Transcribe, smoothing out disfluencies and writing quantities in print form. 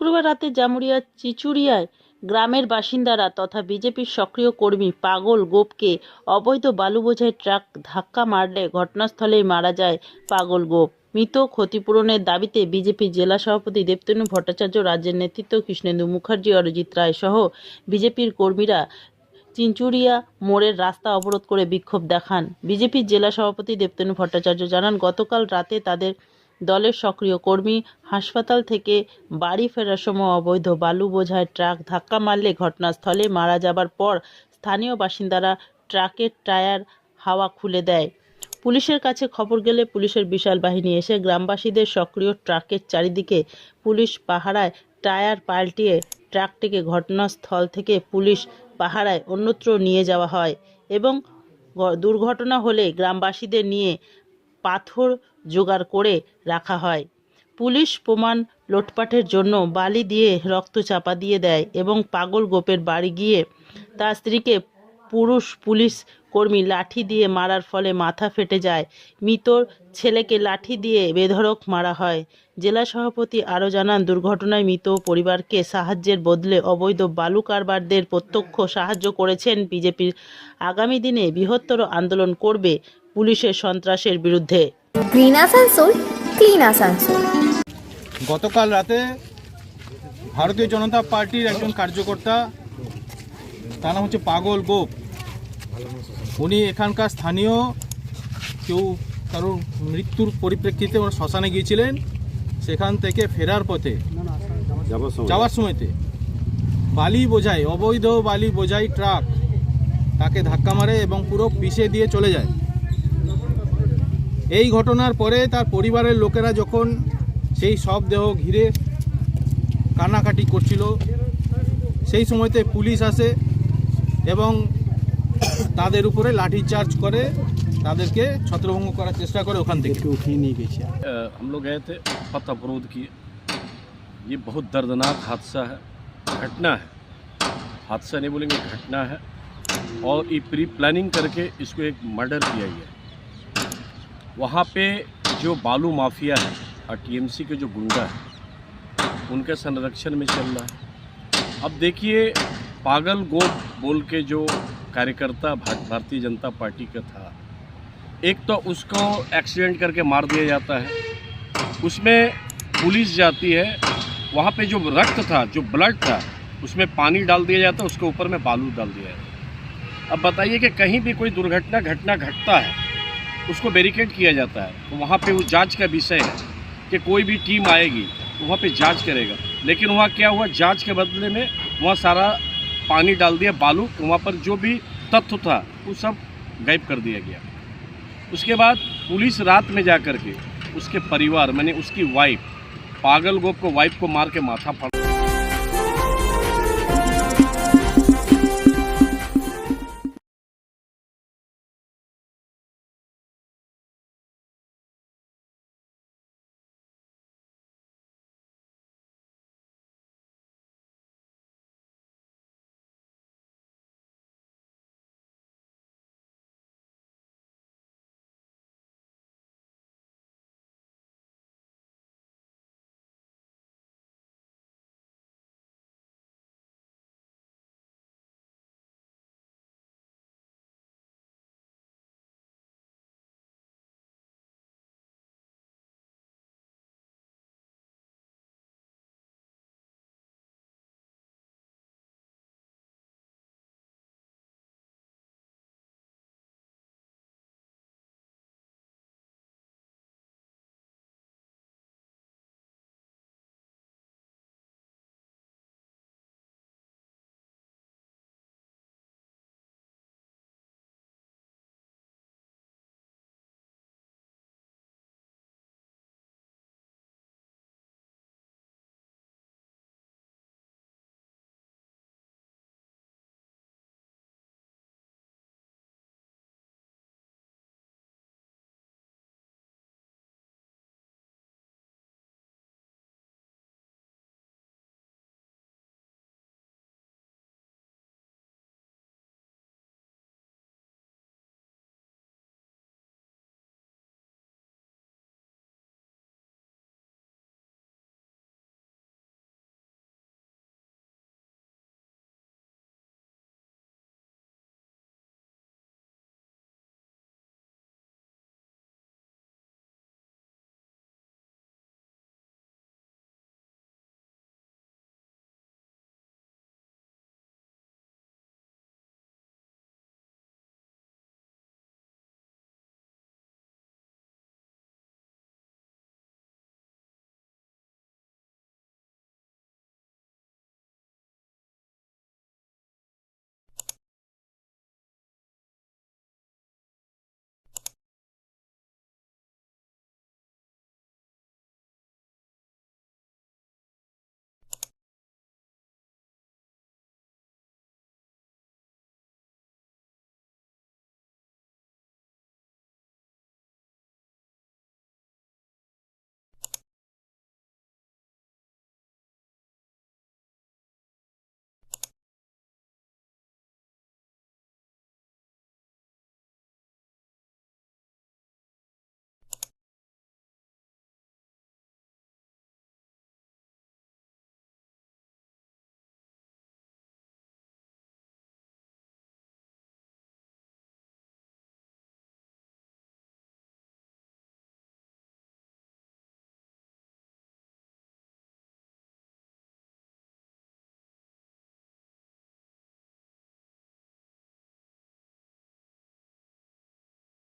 শুক্রবার রাতে জামুরিয়া চিচুড়িয়ায় গ্রামের বাসিন্দারা তথা বিজেপির সক্রিয় কর্মী পাগল গোপকে অবৈধ বালু বোঝাই ট্রাক ধাক্কা মারলে ঘটনাস্থলেই মারা যায় পাগল গোপ। মৃত ক্ষতিপূরণের দাবিতে বিজেপির জেলা সভাপতি দেবতনু ভট্টাচার্য, রাজ্যের নেতৃত্ব কৃষ্ণেন্দু মুখার্জি, অরিজিৎ রায় সহ বিজেপির কর্মীরা চিচুড়িয়া মোড়ের রাস্তা অবরোধ করে বিক্ষোভ দেখান। বিজেপির জেলা সভাপতি দেবতনু ভট্টাচার্য জানান, গতকাল রাতে তাদের দলের সক্রিয় কর্মী হাসপাতাল থেকে বাড়ি ফেরার সময় অবৈধ বালু বোঝাই ট্রাক ধাক্কা মারলে ঘটনাস্থলে মারা যাবার পর স্থানীয় বাসিন্দারা ট্রাকের টায়ার হাওয়া খুলে দেয়। পুলিশের কাছে খবর গেলে পুলিশের বিশাল বাহিনী এসে গ্রামবাসীদের সক্রিয় ট্রাকের চারিদিকে পুলিশ পাহারায় টায়ার পাল্টিয়ে ট্রাকটিকে ঘটনাস্থল থেকে পুলিশ পাহারায় অন্যত্র নিয়ে যাওয়া হয় এবং দুর্ঘটনা হলে গ্রামবাসীদের নিয়ে পাথর জোগাড় করে রাখা হয়। পুলিশ প্রমাণ লোটপাটের জন্য বালি দিয়ে রক্ত চাপা দিয়ে দেয় এবং পাগল গোপের বাড়ি গিয়ে তার স্ত্রীকে পুরুষ পুলিশ কর্মী লাঠি দিয়ে মারার ফলে মাথা ফেটে যায়। মৃত ছেলেকে লাঠি দিয়ে বেধড়ক মারা হয়। জেলা সভাপতি আরও জানান, দুর্ঘটনায় মৃত পরিবারকে সাহায্যের বদলে অবৈধ বালু কারবারদের প্রত্যক্ষ সাহায্য করেছেন বিজেপি। আগামী দিনে বৃহত্তর আন্দোলন করবে পুলিশের সন্ত্রাসের বিরুদ্ধে। Green Asansol, clean Asansol. গতকাল রাতে ভারতীয় জনতা পার্টির একজন কার্যকর্তা, তার নাম হচ্ছে পাগল গোপ, উনি এখানকার স্থানীয় কেউ কারোর মৃত্যুর পরিপ্রেক্ষিতে ওরা শ্মশানে গিয়েছিলেন। সেখান থেকে ফেরার পথে যাওয়ার সময়তে বালি বোঝাই, অবৈধ বালি বোঝাই ট্রাক তাকে ধাক্কা মারে এবং পুরো পিষে দিয়ে চলে যায়। এই ঘটনার পরে তার পরিবারের লোকেরা যখন সেই সব দেহ ঘিরে কান্নাকাটি করছিল, সেই সময়তে পুলিশ আসে এবং তাদের উপরে লাঠি চার্জ করে তাদেরকে ছত্রভঙ্গ করার চেষ্টা করে, ওখান থেকে উঠিয়ে নিয়ে গেছে। हम लोग गए थे, पथ अवरोध किए। ये बहुत दर्दनाक हादसा है, घटना है, हादसा नहीं बोलेंगे, घटना है। और ये प्री प्लानिंग करके इसको एक मर्डर किया गया। वहाँ पे जो बालू माफिया है और टीएमसी के जो गुंडा है उनके संरक्षण में चल रहा है। अब देखिए, पागल गोप बोल के जो कार्यकर्ता भारतीय जनता पार्टी का था, एक तो उसको एक्सीडेंट करके मार दिया जाता है, उसमें पुलिस जाती है, वहाँ पे जो रक्त था, जो ब्लड था, उसमें पानी डाल दिया जाता है, उसके ऊपर में बालू डाल दिया जाता है। अब बताइए कि कहीं भी कोई दुर्घटना घटता है, उसको बैरिकेड किया जाता है, तो वहाँ पे वो जांच का विषय है कि कोई भी टीम आएगी तो वहाँ पे जांच करेगा। लेकिन वहाँ क्या हुआ, जांच के बदले में वहाँ सारा पानी डाल दिया, बालू, वहाँ पर जो भी तथ्य था वो सब गायब कर दिया गया। उसके बाद पुलिस रात में जा कर के उसके परिवार, मैंने उसकी वाइफ, पागल गोप को वाइफ को मार के माथा फाड़